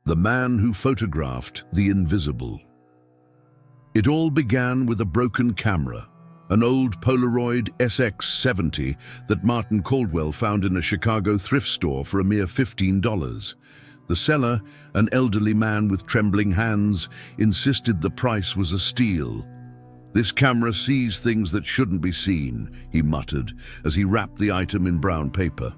The man who photographed the invisible. It all began with a broken camera, an old Polaroid SX-70 that Martin Caldwell found in a Chicago thrift store for a mere $15. The seller, an elderly man with trembling hands, insisted the price was a steal. "This camera sees things that shouldn't be seen," he muttered as he wrapped the item in brown paper.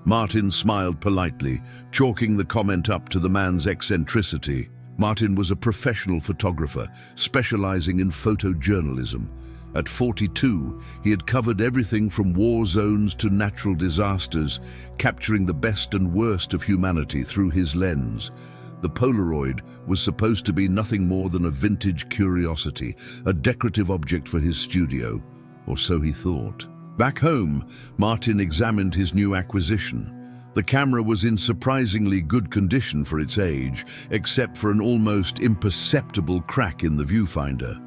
Martin smiled politely, chalking the comment up to the man's eccentricity. Martin was a professional photographer, specializing in photojournalism. At 42, he had covered everything from war zones to natural disasters, capturing the best and worst of humanity through his lens. The Polaroid was supposed to be nothing more than a vintage curiosity, a decorative object for his studio, or so he thought. Back home, Martin examined his new acquisition. The camera was in surprisingly good condition for its age, except for an almost imperceptible crack in the viewfinder.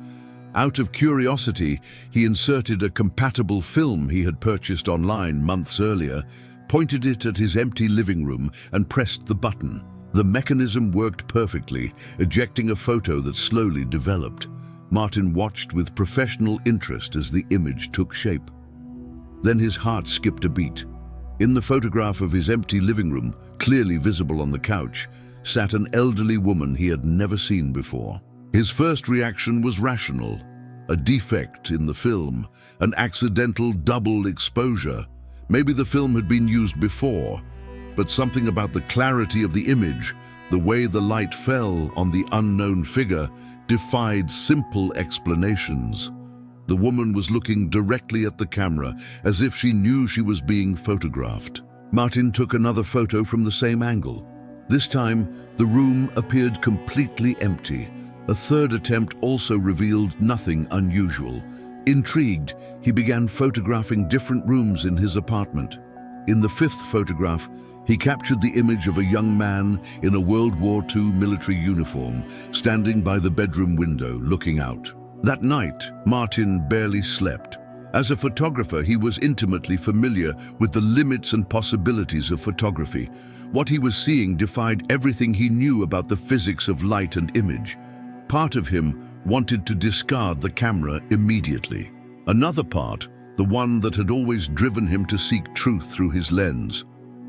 Out of curiosity, he inserted a compatible film he had purchased online months earlier, pointed it at his empty living room, and pressed the button. The mechanism worked perfectly, ejecting a photo that slowly developed. Martin watched with professional interest as the image took shape. Then his heart skipped a beat. In the photograph of his empty living room, clearly visible on the couch, sat an elderly woman he had never seen before. His first reaction was rational. A defect in the film, an accidental double exposure. Maybe the film had been used before, but something about the clarity of the image, the way the light fell on the unknown figure, defied simple explanations. The woman was looking directly at the camera, as if she knew she was being photographed. Martin took another photo from the same angle. This time, the room appeared completely empty. A third attempt also revealed nothing unusual. Intrigued, he began photographing different rooms in his apartment. In the fifth photograph, he captured the image of a young man in a World War II military uniform, standing by the bedroom window, looking out. That night, Martin barely slept. As a photographer, he was intimately familiar with the limits and possibilities of photography. What he was seeing defied everything he knew about the physics of light and image. Part of him wanted to discard the camera immediately. Another part, the one that had always driven him to seek truth through his lens,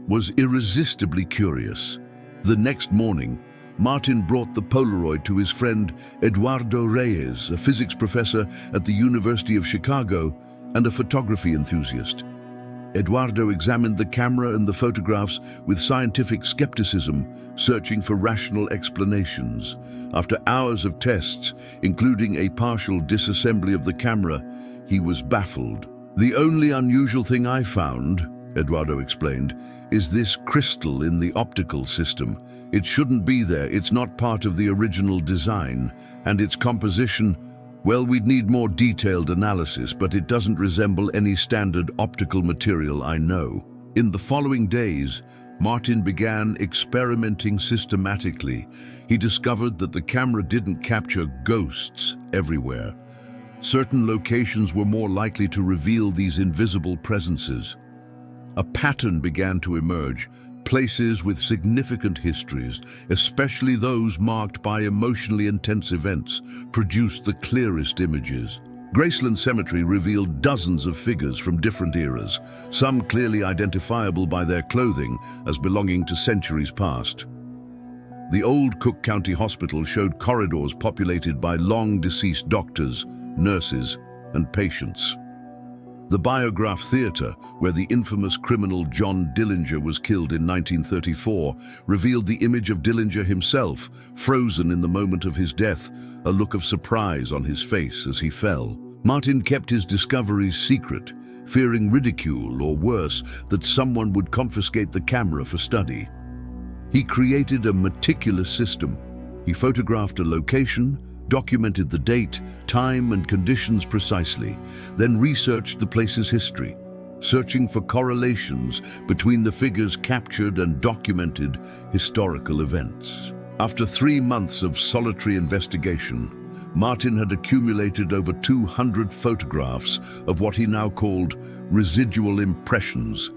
was irresistibly curious. The next morning, Martin brought the Polaroid to his friend Eduardo Reyes, a physics professor at the University of Chicago and a photography enthusiast. Eduardo examined the camera and the photographs with scientific skepticism, searching for rational explanations. After hours of tests, including a partial disassembly of the camera, he was baffled. "The only unusual thing I found," Eduardo explained, "is this crystal in the optical system. It shouldn't be there, it's not part of the original design, and its composition, well, we'd need more detailed analysis, but it doesn't resemble any standard optical material I know." In the following days, Martin began experimenting systematically. He discovered that the camera didn't capture ghosts everywhere. Certain locations were more likely to reveal these invisible presences. A pattern began to emerge. Places with significant histories, especially those marked by emotionally intense events, produced the clearest images. Graceland Cemetery revealed dozens of figures from different eras, some clearly identifiable by their clothing as belonging to centuries past. The old Cook County Hospital showed corridors populated by long-deceased doctors, nurses, and patients. The Biograph Theatre, where the infamous criminal John Dillinger was killed in 1934, revealed the image of Dillinger himself, frozen in the moment of his death, a look of surprise on his face as he fell. Martin kept his discoveries secret, fearing ridicule or worse, that someone would confiscate the camera for study. He created a meticulous system. He photographed a location, documented the date, time, and conditions precisely, then researched the place's history, searching for correlations between the figures captured and documented historical events. After 3 months of solitary investigation, Martin had accumulated over 200 photographs of what he now called residual impressions.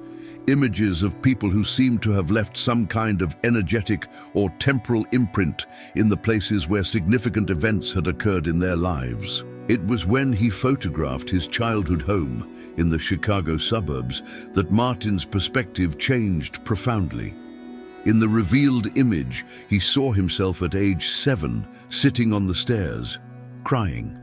images of people who seemed to have left some kind of energetic or temporal imprint in the places where significant events had occurred in their lives. It was when he photographed his childhood home in the Chicago suburbs that Martin's perspective changed profoundly. In the revealed image, he saw himself at age 7, sitting on the stairs, crying.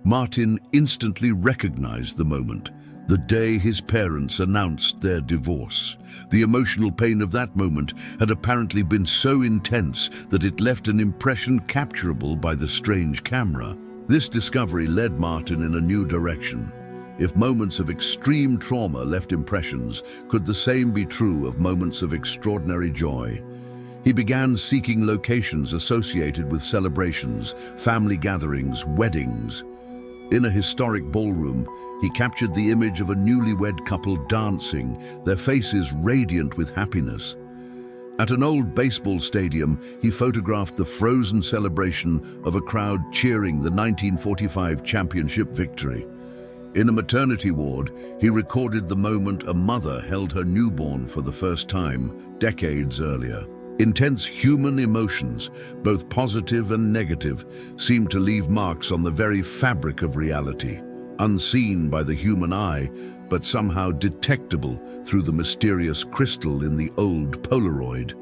Martin instantly recognized the moment, the day his parents announced their divorce. The emotional pain of that moment had apparently been so intense that it left an impression capturable by the strange camera. This discovery led Martin in a new direction. If moments of extreme trauma left impressions, could the same be true of moments of extraordinary joy? He began seeking locations associated with celebrations, family gatherings, weddings. In a historic ballroom, he captured the image of a newlywed couple dancing, their faces radiant with happiness. At an old baseball stadium, he photographed the frozen celebration of a crowd cheering the 1945 championship victory. In a maternity ward, he recorded the moment a mother held her newborn for the first time, decades earlier. Intense human emotions, both positive and negative, seemed to leave marks on the very fabric of reality, unseen by the human eye, but somehow detectable through the mysterious crystal in the old Polaroid.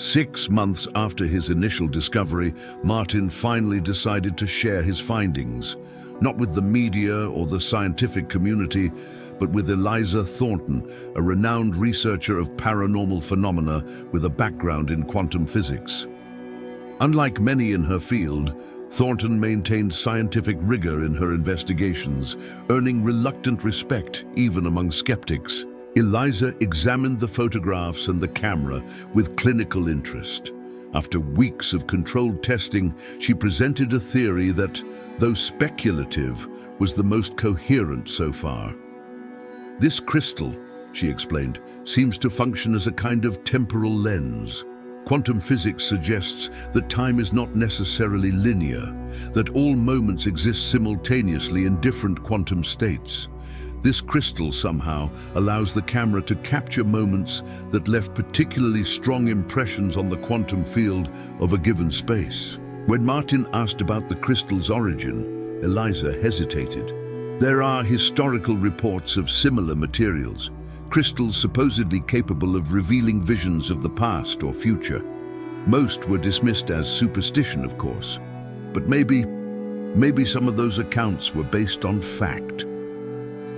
6 months after his initial discovery, Martin finally decided to share his findings, not with the media or the scientific community, but with Eliza Thornton, a renowned researcher of paranormal phenomena with a background in quantum physics. Unlike many in her field, Thornton maintained scientific rigor in her investigations, earning reluctant respect even among skeptics. Eliza examined the photographs and the camera with clinical interest. After weeks of controlled testing, she presented a theory that, though speculative, was the most coherent so far. This crystal, she explained, seems to function as a kind of temporal lens. Quantum physics suggests that time is not necessarily linear, that all moments exist simultaneously in different quantum states. This crystal somehow allows the camera to capture moments that left particularly strong impressions on the quantum field of a given space. When Martin asked about the crystal's origin, Eliza hesitated. There are historical reports of similar materials, crystals supposedly capable of revealing visions of the past or future. Most were dismissed as superstition, of course, but maybe some of those accounts were based on fact.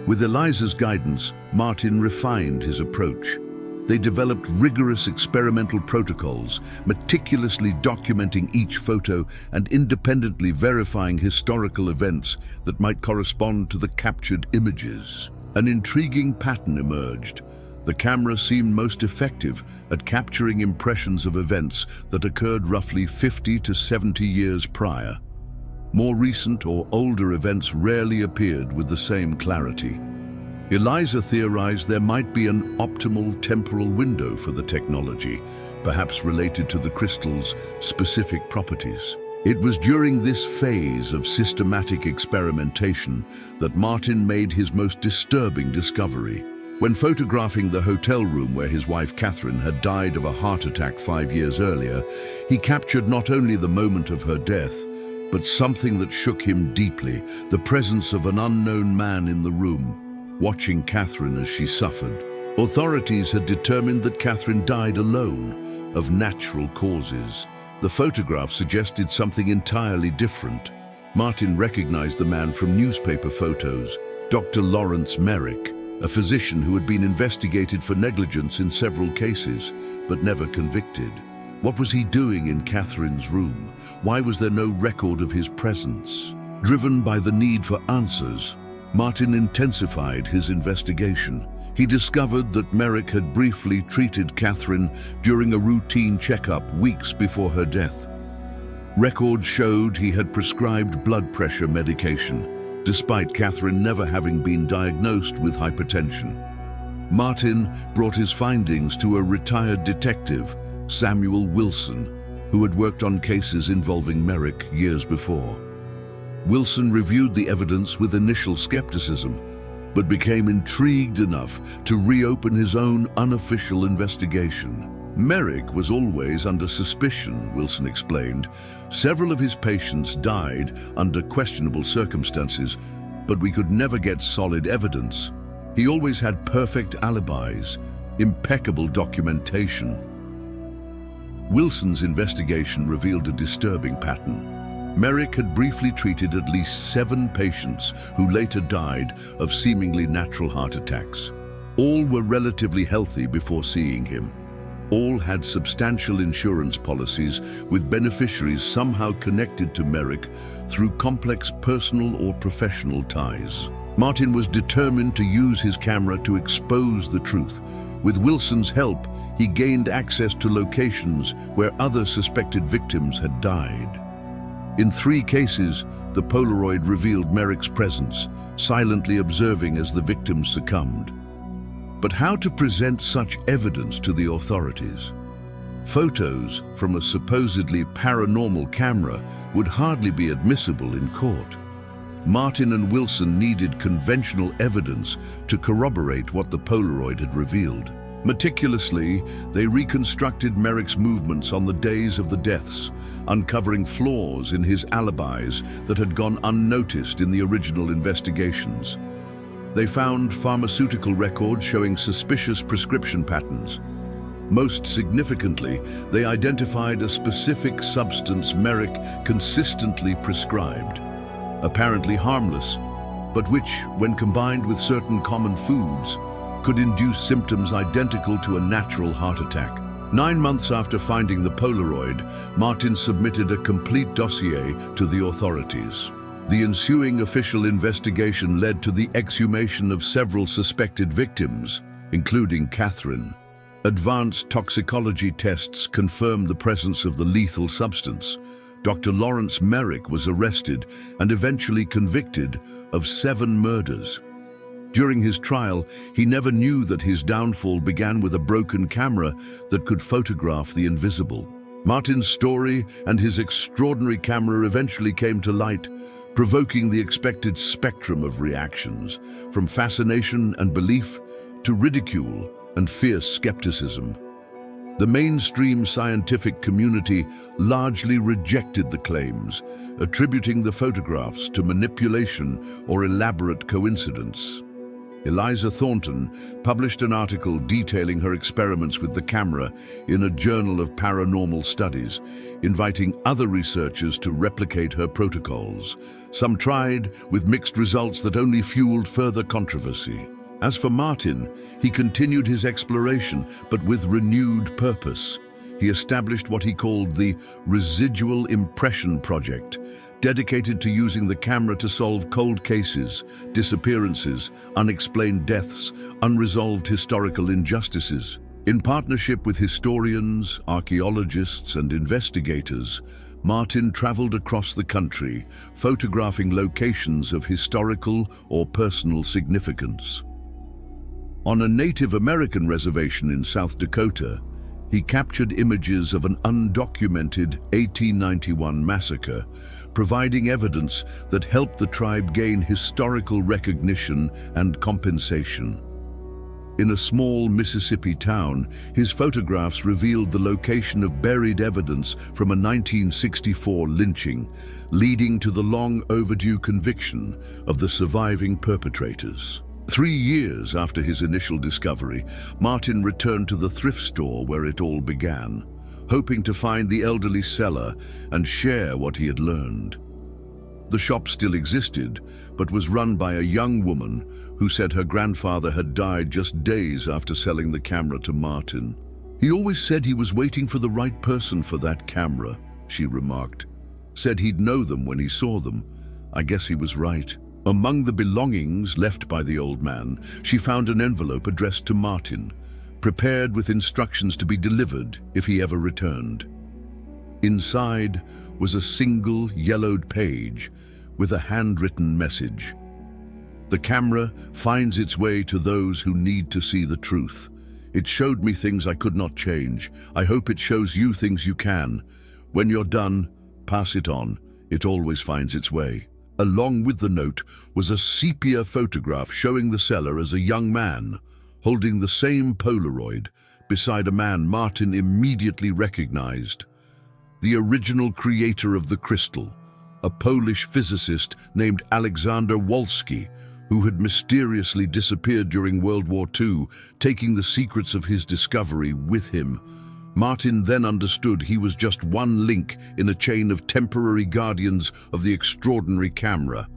With Eliza's guidance, Martin refined his approach. They developed rigorous experimental protocols, meticulously documenting each photo and independently verifying historical events that might correspond to the captured images. An intriguing pattern emerged. The camera seemed most effective at capturing impressions of events that occurred roughly 50 to 70 years prior. More recent or older events rarely appeared with the same clarity. Eliza theorized there might be an optimal temporal window for the technology, perhaps related to the crystal's specific properties. It was during this phase of systematic experimentation that Martin made his most disturbing discovery. When photographing the hotel room where his wife Catherine had died of a heart attack 5 years earlier, he captured not only the moment of her death, but something that shook him deeply, the presence of an unknown man in the room, watching Catherine as she suffered. Authorities had determined that Catherine died alone, of natural causes. The photograph suggested something entirely different. Martin recognized the man from newspaper photos, Dr. Lawrence Merrick, a physician who had been investigated for negligence in several cases, but never convicted. What was he doing in Catherine's room? Why was there no record of his presence? Driven by the need for answers, Martin intensified his investigation. He discovered that Merrick had briefly treated Catherine during a routine checkup weeks before her death. Records showed he had prescribed blood pressure medication, despite Catherine never having been diagnosed with hypertension. Martin brought his findings to a retired detective, Samuel Wilson, who had worked on cases involving Merrick years before. Wilson reviewed the evidence with initial skepticism, but became intrigued enough to reopen his own unofficial investigation. Merrick was always under suspicion, Wilson explained. Several of his patients died under questionable circumstances, but we could never get solid evidence. He always had perfect alibis, impeccable documentation. Wilson's investigation revealed a disturbing pattern. Merrick had briefly treated at least 7 patients who later died of seemingly natural heart attacks. All were relatively healthy before seeing him. All had substantial insurance policies, with beneficiaries somehow connected to Merrick through complex personal or professional ties. Martin was determined to use his camera to expose the truth. With Wilson's help, he gained access to locations where other suspected victims had died. In 3 cases, the Polaroid revealed Merrick's presence, silently observing as the victims succumbed. But how to present such evidence to the authorities? Photos from a supposedly paranormal camera would hardly be admissible in court. Martin and Wilson needed conventional evidence to corroborate what the Polaroid had revealed. Meticulously, they reconstructed Merrick's movements on the days of the deaths, uncovering flaws in his alibis that had gone unnoticed in the original investigations. They found pharmaceutical records showing suspicious prescription patterns. Most significantly, they identified a specific substance Merrick consistently prescribed, apparently harmless, but which, when combined with certain common foods, could induce symptoms identical to a natural heart attack. 9 months after finding the Polaroid, Martin submitted a complete dossier to the authorities. The ensuing official investigation led to the exhumation of several suspected victims, including Catherine. Advanced toxicology tests confirmed the presence of the lethal substance. Dr. Lawrence Merrick was arrested and eventually convicted of 7 murders. During his trial, he never knew that his downfall began with a broken camera that could photograph the invisible. Martin's story and his extraordinary camera eventually came to light, provoking the expected spectrum of reactions, from fascination and belief to ridicule and fierce skepticism. The mainstream scientific community largely rejected the claims, attributing the photographs to manipulation or elaborate coincidence. Eliza Thornton published an article detailing her experiments with the camera in a journal of paranormal studies, inviting other researchers to replicate her protocols. Some tried, with mixed results that only fueled further controversy. As for Martin, he continued his exploration, but with renewed purpose. He established what he called the Residual Impression Project, dedicated to using the camera to solve cold cases, disappearances, unexplained deaths, unresolved historical injustices. In partnership with historians, archaeologists, and investigators, Martin traveled across the country, photographing locations of historical or personal significance. On a Native American reservation in South Dakota, he captured images of an undocumented 1891 massacre, providing evidence that helped the tribe gain historical recognition and compensation. In a small Mississippi town, his photographs revealed the location of buried evidence from a 1964 lynching, leading to the long overdue conviction of the surviving perpetrators. 3 years after his initial discovery, Martin returned to the thrift store where it all began, hoping to find the elderly seller and share what he had learned. The shop still existed, but was run by a young woman who said her grandfather had died just days after selling the camera to Martin. "He always said he was waiting for the right person for that camera," she remarked. "Said he'd know them when he saw them. I guess he was right." Among the belongings left by the old man, she found an envelope addressed to Martin, prepared with instructions to be delivered if he ever returned. Inside was a single yellowed page with a handwritten message. "The camera finds its way to those who need to see the truth. It showed me things I could not change. I hope it shows you things you can. When you're done, pass it on. It always finds its way." Along with the note was a sepia photograph showing the seller as a young man, holding the same Polaroid beside a man Martin immediately recognized. The original creator of the crystal, a Polish physicist named Alexander Wolski, who had mysteriously disappeared during World War II, taking the secrets of his discovery with him. Martin then understood he was just one link in a chain of temporary guardians of the extraordinary camera.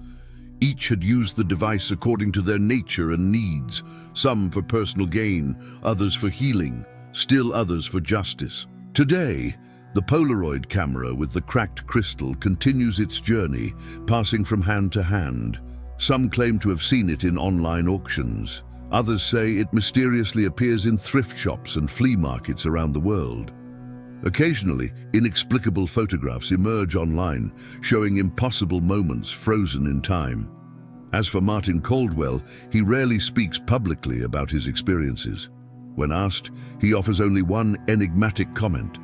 Each had used the device according to their nature and needs, some for personal gain, others for healing, still others for justice. Today, the Polaroid camera with the cracked crystal continues its journey, passing from hand to hand. Some claim to have seen it in online auctions. Others say it mysteriously appears in thrift shops and flea markets around the world. Occasionally, inexplicable photographs emerge online, showing impossible moments frozen in time. As for Martin Caldwell, he rarely speaks publicly about his experiences. When asked, he offers only one enigmatic comment: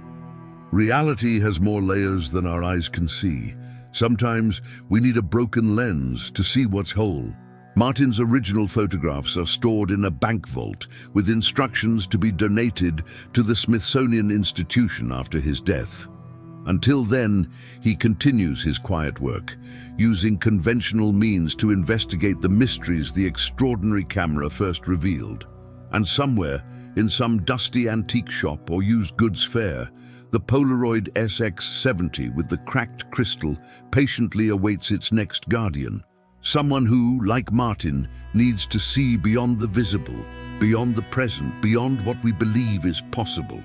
"Reality has more layers than our eyes can see. Sometimes we need a broken lens to see what's whole." Martin's original photographs are stored in a bank vault with instructions to be donated to the Smithsonian Institution after his death. Until then, he continues his quiet work, using conventional means to investigate the mysteries the extraordinary camera first revealed. And somewhere, in some dusty antique shop or used goods fair, the Polaroid SX-70 with the cracked crystal patiently awaits its next guardian. Someone who, like Martin, needs to see beyond the visible, beyond the present, beyond what we believe is possible.